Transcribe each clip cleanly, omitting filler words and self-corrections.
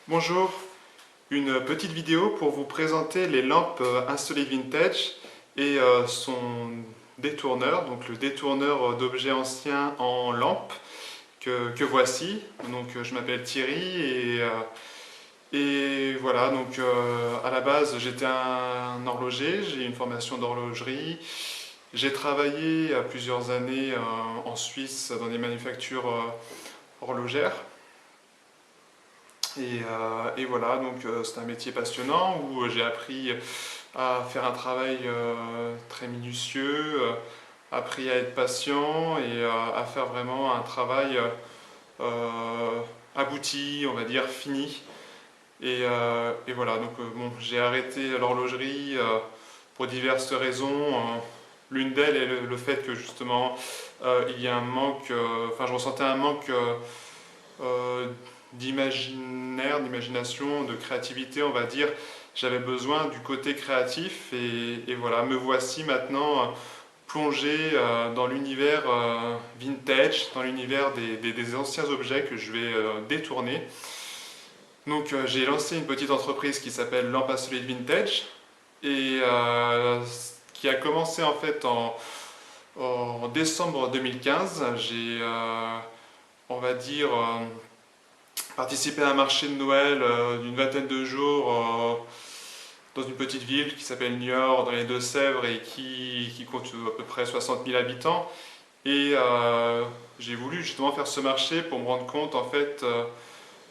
Bonjour, une petite vidéo pour vous présenter les lampes Insolite Vintage et son détourneur, donc le détourneur d'objets anciens en lampe que voici. Donc je m'appelle Thierry et voilà, donc à la base j'étais un horloger, j'ai une formation d'horlogerie. J'ai travaillé plusieurs années en Suisse dans des manufactures horlogères. Et voilà, donc c'est un métier passionnant où j'ai appris à faire un travail très minutieux, appris à être patient et à faire vraiment un travail abouti, on va dire fini. Et voilà, donc bon, j'ai arrêté l'horlogerie pour diverses raisons. L'une d'elles est le fait que justement il y a un manque, enfin je ressentais un manque euh, d'imaginaire, d'imagination, de créativité, on va dire. J'avais besoin du côté créatif et voilà, me voici maintenant plongé dans l'univers vintage, dans l'univers des anciens objets que je vais détourner. Donc j'ai lancé une petite entreprise qui s'appelle Lampe Insolite Vintage et qui a commencé en fait en décembre 2015. J'ai, on va dire, participé à un marché de Noël d'une vingtaine de jours dans une petite ville qui s'appelle Niort, dans les Deux-Sèvres, et qui compte à peu près 60 000 habitants. Et j'ai voulu justement faire ce marché pour me rendre compte en fait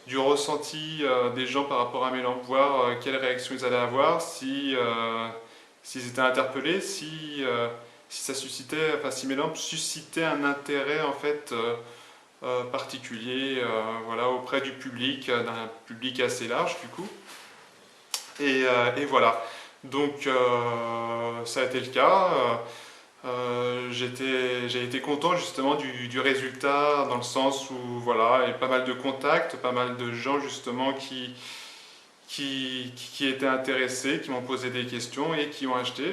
du ressenti des gens par rapport à mes lampes, voir quelles réactions ils allaient avoir, s'ils étaient interpellés, si ça suscitait, enfin si mes lampes suscitaient un intérêt en fait particulier, voilà, auprès du public, d'un public assez large du coup. Et voilà, donc ça a été le cas. J'ai été content justement du résultat dans le sens où voilà, il y a pas mal de contacts, pas mal de gens justement qui étaient intéressés, qui m'ont posé des questions et qui ont acheté.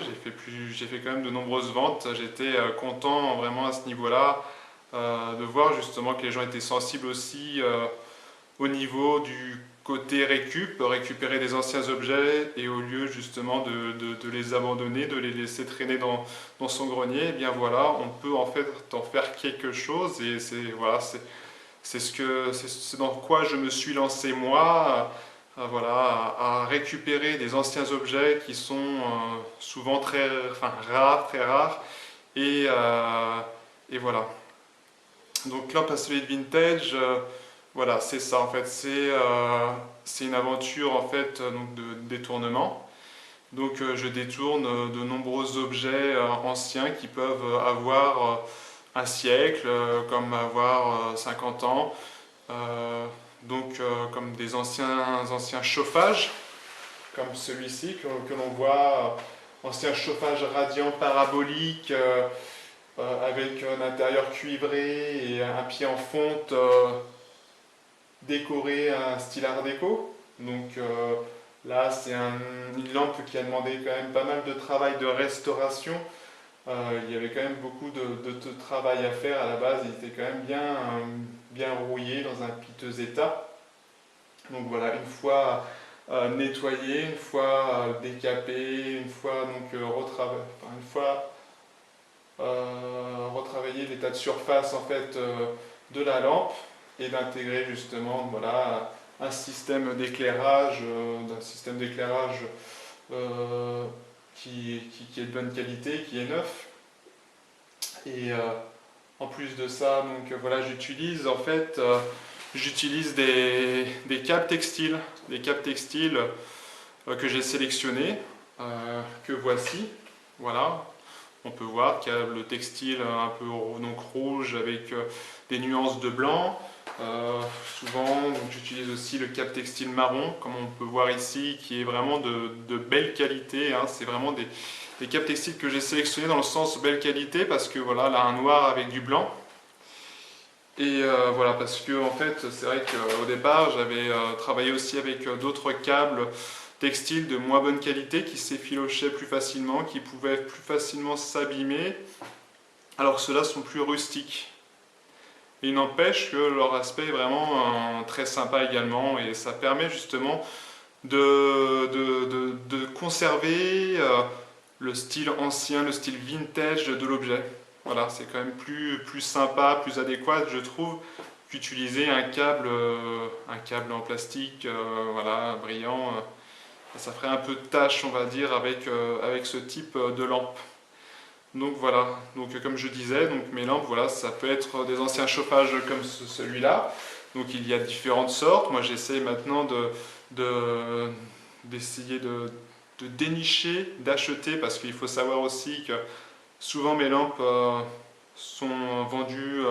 J'ai fait quand même de nombreuses ventes. J'étais content vraiment à ce niveau-là de voir justement que les gens étaient sensibles aussi au niveau du côté récupérer des anciens objets et au lieu justement de les abandonner, de les laisser traîner dans son grenier, et bien voilà, on peut en fait en faire quelque chose et c'est voilà, c'est dans quoi je me suis lancé moi, voilà, à récupérer des anciens objets qui sont souvent très rares et voilà. Donc Lamp Insolite Vintage, voilà, c'est ça en fait, c'est une aventure en fait donc de détournement. Donc je détourne de nombreux objets anciens qui peuvent avoir un siècle, comme avoir 50 ans, donc comme des anciens chauffages, comme celui-ci que l'on voit, ancien chauffage radiant parabolique avec un intérieur cuivré et un pied en fonte décoré à un style art déco. Donc là, c'est une lampe qui a demandé quand même pas mal de travail de restauration. Il y avait quand même beaucoup de travail à faire à la base. Il était quand même bien rouillé dans un piteux état. Donc voilà, une fois nettoyé, une fois décapé, une fois donc retravailler l'état de surface en fait de la lampe et d'intégrer justement voilà, un système d'éclairage, qui est de bonne qualité, qui est neuf. Et en plus de ça, donc voilà, j'utilise des câbles textiles que j'ai sélectionnés, que voici, voilà. On peut voir câble textile un peu donc rouge avec des nuances de blanc. Souvent, j'utilise aussi le câble textile marron, comme on peut voir ici, qui est vraiment de belle qualité. Hein. C'est vraiment des câbles textiles que j'ai sélectionnés dans le sens belle qualité parce que voilà, là un noir avec du blanc. Et voilà, parce que en fait, c'est vrai qu'au départ, j'avais travaillé aussi avec d'autres câbles textiles de moins bonne qualité qui s'effilochaient plus facilement, qui pouvaient plus facilement s'abîmer, alors ceux-là sont plus rustiques. Et il n'empêche que leur aspect est vraiment très sympa également, et ça permet justement de conserver le style ancien, le style vintage de l'objet. Voilà, c'est quand même plus sympa, plus adéquat, je trouve, qu'utiliser un câble en plastique, voilà, brillant. Ça ferait un peu de tâche, on va dire, avec ce type de lampe. Donc voilà, donc comme je disais, donc mes lampes, voilà, ça peut être des anciens chauffages comme celui-là. Donc il y a différentes sortes. Moi j'essaie maintenant de- d'essayer de dénicher, d'acheter, parce qu'il faut savoir aussi que souvent mes lampes sont vendues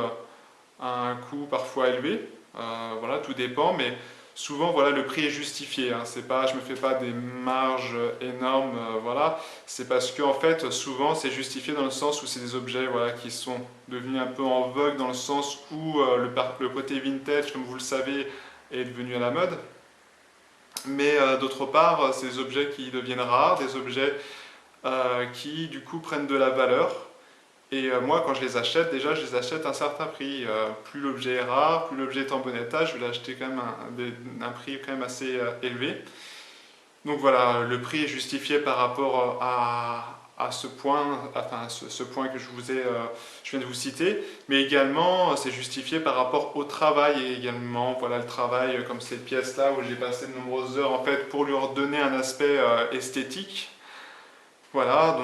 à un coût parfois élevé. Voilà, tout dépend, mais souvent voilà, le prix est justifié. Hein. C'est pas, je me fais pas des marges énormes, voilà. C'est parce que en fait, souvent c'est justifié dans le sens où c'est des objets voilà, qui sont devenus un peu en vogue, dans le sens où le côté vintage, comme vous le savez, est devenu à la mode. Mais d'autre part, c'est des objets qui deviennent rares, des objets qui du coup prennent de la valeur. Et moi, quand je les achète, déjà, je les achète à un certain prix. Plus l'objet est rare, plus l'objet est en bon état, je vais l'acheter quand même un prix quand même assez élevé. Donc voilà, le prix est justifié par rapport à ce point, enfin ce point que je viens de vous citer, mais également c'est justifié par rapport au travail et également, voilà le travail comme cette pièce-là où j'ai passé de nombreuses heures en fait pour lui redonner un aspect esthétique. Voilà,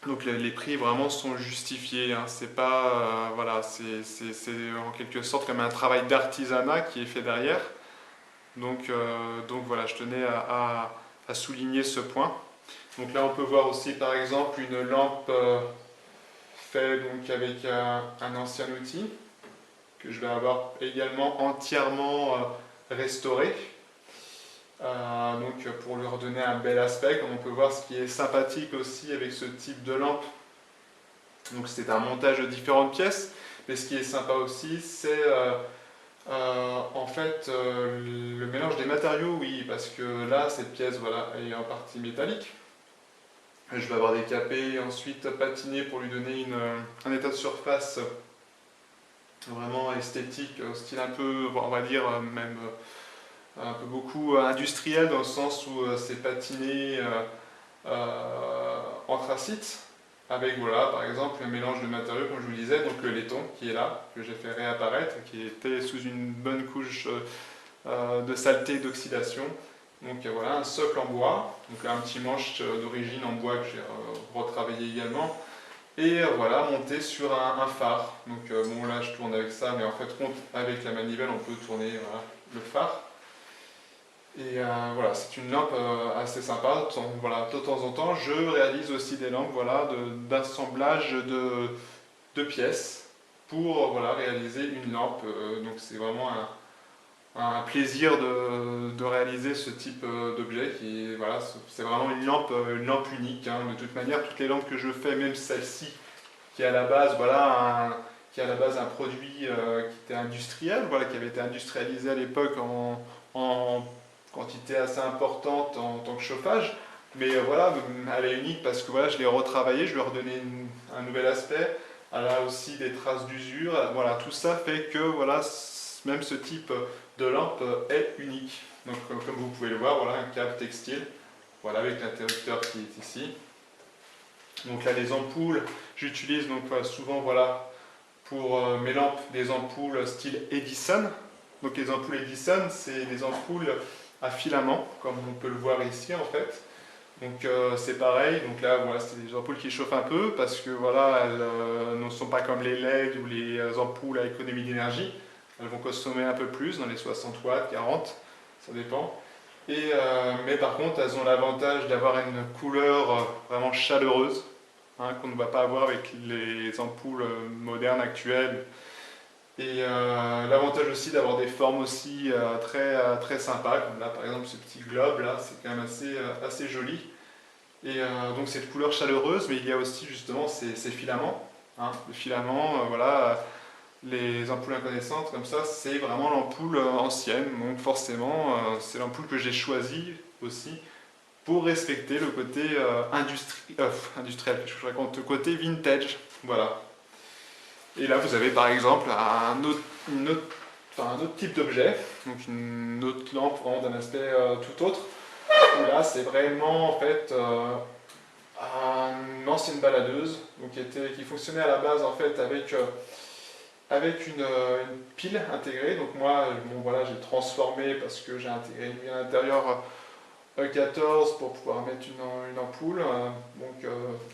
donc les prix vraiment sont justifiés, hein. C'est pas, voilà, c'est en quelque sorte comme un travail d'artisanat qui est fait derrière. Donc voilà, je tenais à souligner ce point. Donc là, on peut voir aussi par exemple une lampe faite donc, avec un ancien outil que je vais avoir également entièrement restauré. Donc pour lui redonner un bel aspect, comme on peut voir, ce qui est sympathique aussi avec ce type de lampe. Donc c'est un montage de différentes pièces, mais ce qui est sympa aussi, c'est en fait le mélange des matériaux, oui, parce que là, cette pièce, voilà, est en partie métallique. Je vais avoir décapé, ensuite patiné pour lui donner un état de surface vraiment esthétique, style un peu, on va dire, même un peu beaucoup industriel, dans le sens où c'est patiné anthracite, avec voilà, par exemple un mélange de matériaux, comme je vous disais, donc le laiton qui est là, que j'ai fait réapparaître, qui était sous une bonne couche de saleté et d'oxydation. Donc voilà, un socle en bois, donc là un petit manche d'origine en bois que j'ai retravaillé également. Et voilà, monté sur un phare. Donc bon là je tourne avec ça, mais en fait avec la manivelle on peut tourner voilà, le phare. Et voilà, c'est une lampe assez sympa. Voilà, de temps en temps, je réalise aussi des lampes voilà, d'assemblage de pièces pour voilà, réaliser une lampe. Donc c'est vraiment un plaisir de réaliser ce type d'objet. Voilà, c'est vraiment une lampe unique. Hein. De toute manière, toutes les lampes que je fais, même celle-ci, qui est à la base, voilà, qui est à la base un produit qui était industriel, voilà, qui avait été industrialisé à l'époque en quantité assez importante en tant que chauffage. Mais voilà, elle est unique parce que voilà, je l'ai retravaillée, je lui ai redonné un nouvel aspect. Elle a aussi des traces d'usure. Voilà, tout ça fait que voilà, même ce type de lampe est unique. Donc comme vous pouvez le voir, voilà un câble textile, voilà avec l'interrupteur qui est ici. Donc là les ampoules, j'utilise donc souvent voilà pour mes lampes des ampoules style Edison. Donc les ampoules Edison, c'est des ampoules à filament, comme on peut le voir ici en fait. Donc c'est pareil, donc là voilà, c'est des ampoules qui chauffent un peu parce que voilà, elles ne sont pas comme les LED ou les ampoules à économie d'énergie. Elles vont consommer un peu plus, dans les 60 watts, 40, ça dépend. Mais par contre, elles ont l'avantage d'avoir une couleur vraiment chaleureuse, hein, qu'on ne va pas avoir avec les ampoules modernes actuelles. Et l'avantage aussi d'avoir des formes aussi très sympas, comme là par exemple ce petit globe là, c'est quand même assez joli. Et donc cette couleur chaleureuse, mais il y a aussi justement ces filaments. Hein, le filament, voilà, les ampoules incandescentes comme ça, c'est vraiment l'ampoule ancienne. Donc forcément, c'est l'ampoule que j'ai choisie aussi pour respecter le côté industriel, je raconte, le côté vintage. Voilà. Et là, vous avez par exemple un autre type d'objet, donc une autre lampe vraiment d'un aspect tout autre. Où là, c'est vraiment en fait une ancienne baladeuse donc qui fonctionnait à la base en fait avec une pile intégrée. Donc moi, bon, voilà, j'ai transformé parce que j'ai intégré une à l'intérieur E14 pour pouvoir mettre une ampoule. Donc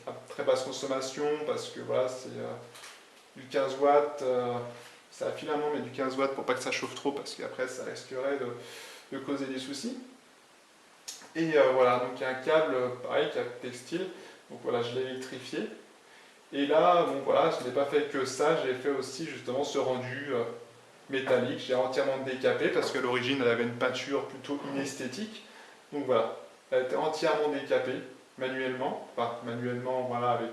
à très basse consommation parce que voilà, c'est du 15 watts. C'est un filament mais du 15 watts pour pas que ça chauffe trop parce qu'après ça risquerait de causer des soucis. Et voilà, donc il y a un câble, pareil, câble textile. Donc voilà, je l'ai électrifié. Et là, bon voilà, je n'ai pas fait que ça, j'ai fait aussi justement ce rendu métallique. J'ai entièrement décapé parce qu'à l'origine, elle avait une peinture plutôt inesthétique. Donc voilà, elle était entièrement décapée manuellement. Enfin, manuellement, voilà, avec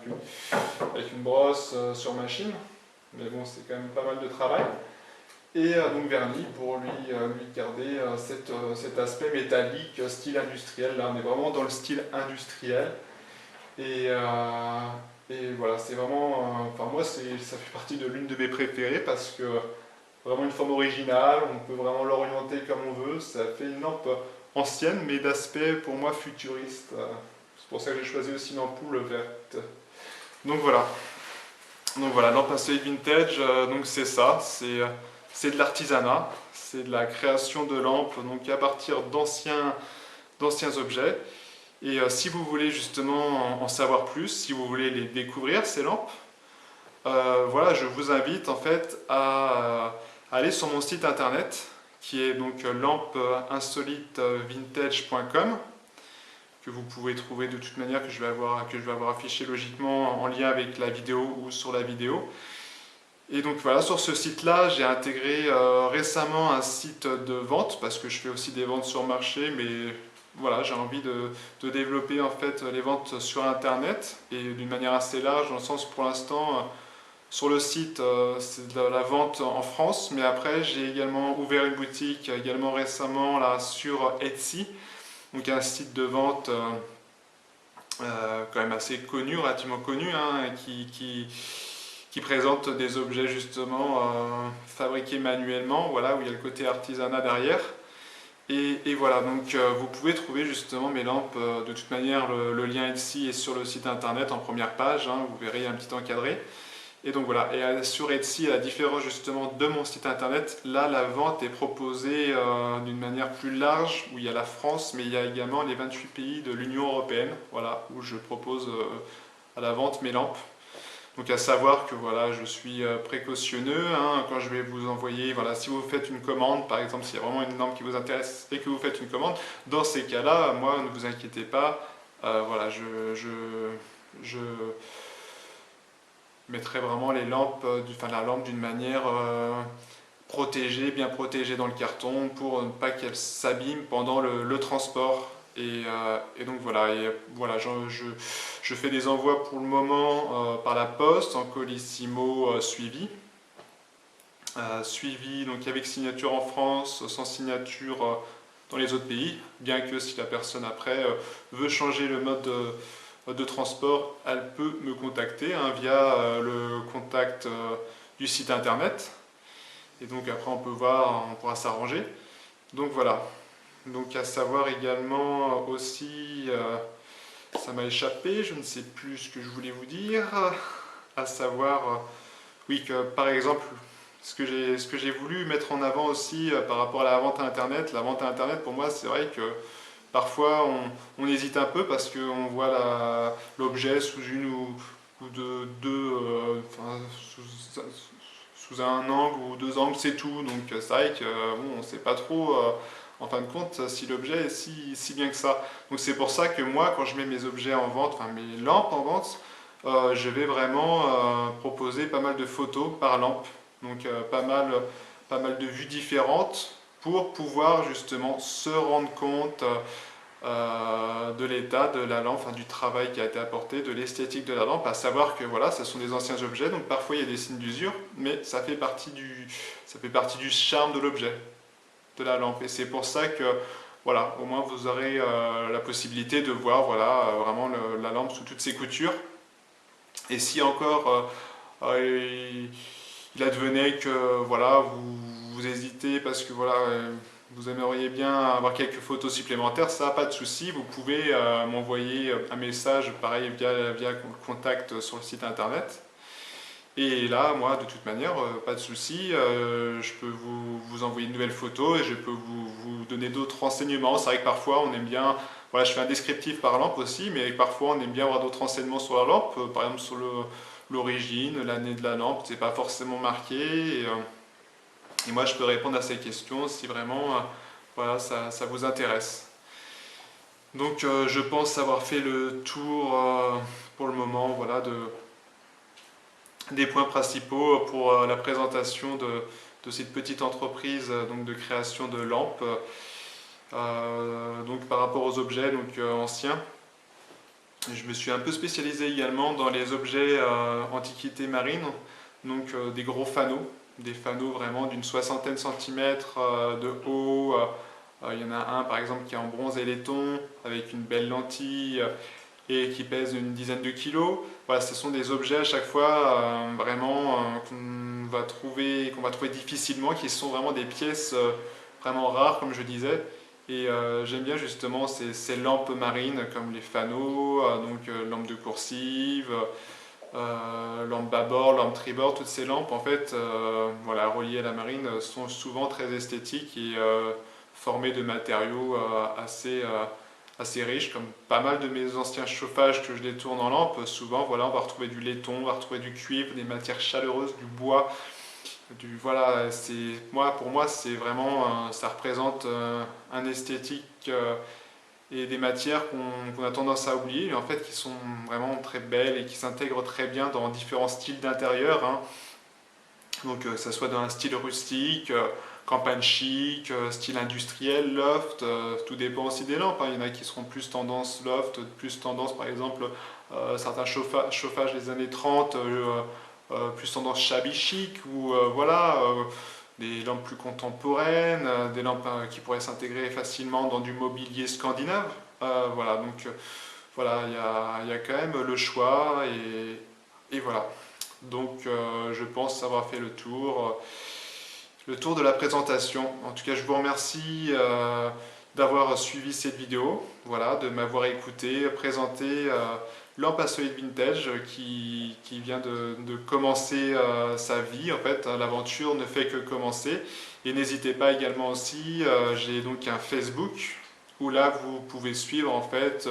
une brosse sur machine. Mais bon, c'est quand même pas mal de travail. Et donc vernis pour lui garder cet aspect métallique, style industriel. Là, on est vraiment dans le style industriel. Et, voilà, c'est vraiment. Enfin, moi, ça fait partie de l'une de mes préférées parce que vraiment une forme originale, on peut vraiment l'orienter comme on veut. Ça fait une lampe ancienne, mais d'aspect pour moi futuriste. C'est pour ça que j'ai choisi aussi une ampoule verte. Donc voilà. Donc voilà, lampe à seuil vintage, donc c'est ça, c'est de l'artisanat, c'est de la création de lampes donc à partir d'anciens objets. Et si vous voulez justement en savoir plus, si vous voulez les découvrir ces lampes, voilà, je vous invite en fait à aller sur mon site internet qui est donc lampeinsolitevintage.com que vous pouvez trouver de toute manière que je vais avoir affiché logiquement en lien avec la vidéo ou sur la vidéo. Et donc voilà, sur ce site-là, j'ai intégré récemment un site de vente parce que je fais aussi des ventes sur marché, mais voilà, j'ai envie de développer en fait les ventes sur internet et d'une manière assez large, dans le sens pour l'instant sur le site c'est de la vente en France, mais après j'ai également ouvert une boutique également récemment là sur Etsy, donc un site de vente quand même assez connu, relativement connu, hein, qui présente des objets justement fabriqués manuellement, voilà, où il y a le côté artisanat derrière. Et voilà, donc vous pouvez trouver justement mes lampes, de toute manière le lien ici est sur le site internet en première page, hein, vous verrez un petit encadré. Et donc voilà, et sur Etsy, à la différence justement de mon site internet, là la vente est proposée d'une manière plus large, où il y a la France, mais il y a également les 28 pays de l'Union Européenne, voilà, où je propose à la vente mes lampes. Donc à savoir que voilà, je suis précautionneux hein, quand je vais vous envoyer, voilà, si vous faites une commande, par exemple, s'il y a vraiment une lampe qui vous intéresse et que vous faites une commande, dans ces cas-là, moi, ne vous inquiétez pas, voilà, je mettrai vraiment les lampes, la lampe d'une manière protégée, bien protégée dans le carton pour ne pas qu'elle s'abîme pendant le transport. Et donc voilà, je fais des envois pour le moment par la poste en colissimo suivi. Suivi donc avec signature en France, sans signature dans les autres pays, bien que si la personne après veut changer le mode de transport, elle peut me contacter hein, via le contact du site internet. Et donc après on peut voir, on pourra s'arranger. Donc voilà. Donc à savoir également aussi, ça m'a échappé, je ne sais plus ce que je voulais vous dire, à savoir, oui que par exemple, ce que j'ai voulu mettre en avant aussi par rapport à la vente à internet pour moi c'est vrai que parfois on hésite un peu parce qu'on voit l'objet sous une ou deux, sous un angle ou deux angles c'est tout, donc c'est vrai que bon, on ne sait pas trop en fin de compte si l'objet est si bien que ça. Donc c'est pour ça que moi quand je mets mes objets en vente, enfin mes lampes en vente, je vais vraiment proposer pas mal de photos par lampe, donc pas mal de vues différentes pour pouvoir justement se rendre compte de l'état de la lampe, enfin, du travail qui a été apporté, de l'esthétique de la lampe, à savoir que voilà, ce sont des anciens objets, donc parfois il y a des signes d'usure, mais ça fait partie du charme de l'objet, de la lampe. Et c'est pour ça que voilà, au moins vous aurez la possibilité de voir voilà, vraiment la lampe sous toutes ses coutures. Et si encore il advenait que voilà, vous hésitez parce que voilà, vous aimeriez bien avoir quelques photos supplémentaires, ça, pas de souci, vous pouvez m'envoyer un message, pareil, via le contact sur le site internet. Et là, moi, de toute manière, pas de souci, je peux vous envoyer une nouvelle photo et je peux vous donner d'autres renseignements. C'est vrai que parfois, on aime bien, voilà, je fais un descriptif par lampe aussi, mais parfois, on aime bien avoir d'autres renseignements sur la lampe, par exemple sur l'origine, l'année de la lampe, c'est pas forcément marqué. Et moi, je peux répondre à ces questions si vraiment, voilà, ça vous intéresse. Donc, je pense avoir fait le tour pour le moment, voilà, des points principaux pour la présentation de cette petite entreprise donc de création de lampes. Donc par rapport aux objets anciens, je me suis un peu spécialisé également dans les objets antiquités marines, donc des gros fanaux, des fanaux vraiment d'une 60aine centimètres de haut. Il y en a un par exemple qui est en bronze et laiton avec une belle lentille et qui pèsent une dizaine de kilos. Voilà, ce sont des objets à chaque fois vraiment qu'on va trouver difficilement, qui sont vraiment des pièces vraiment rares comme je disais. Et j'aime bien justement ces lampes marines comme les fanaux, lampes de coursive, lampes bâbord, lampes tribord, toutes ces lampes en fait voilà, reliées à la marine sont souvent très esthétiques et formées de matériaux assez riches, comme pas mal de mes anciens chauffages que je détourne en lampe. Souvent, voilà, on va retrouver du laiton, on va retrouver du cuivre, des matières chaleureuses, du bois. Voilà, pour moi, c'est vraiment, ça représente un esthétique et des matières qu'on a tendance à oublier, mais en fait qui sont vraiment très belles et qui s'intègrent très bien dans différents styles d'intérieur, hein. Donc que ça soit dans un style rustique, campagne chic, style industriel, loft, tout dépend aussi des lampes, hein. Il y en a qui seront plus tendance loft, plus tendance par exemple certains chauffages des années 30, plus tendance shabby chic, ou voilà, des lampes plus contemporaines, des lampes qui pourraient s'intégrer facilement dans du mobilier scandinave. Voilà, donc voilà, il y a quand même le choix et voilà. Donc je pense avoir fait le tour de la présentation. En tout cas, je vous remercie d'avoir suivi cette vidéo, voilà, de m'avoir écouté, présenter Lampe Solid Vintage qui vient de commencer sa vie. En fait, hein, l'aventure ne fait que commencer. Et n'hésitez pas également aussi, j'ai donc un Facebook où là vous pouvez suivre en fait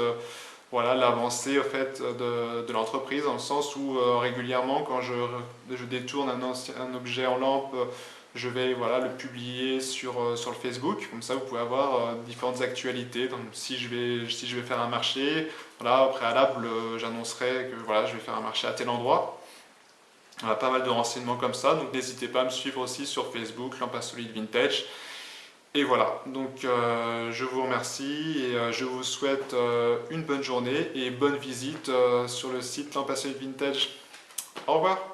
voilà, l'avancée en fait, de l'entreprise, dans le sens où régulièrement quand je détourne un objet en lampe, je vais voilà, le publier sur le Facebook. Comme ça vous pouvez avoir différentes actualités. Donc, si je vais faire un marché, voilà, au préalable j'annoncerai que voilà, je vais faire un marché à tel endroit. On a pas mal de renseignements comme ça, donc n'hésitez pas à me suivre aussi sur Facebook, Lampe Solid Vintage. Et voilà, donc je vous remercie et je vous souhaite une bonne journée et bonne visite sur le site Lampe Solid Vintage. Au revoir.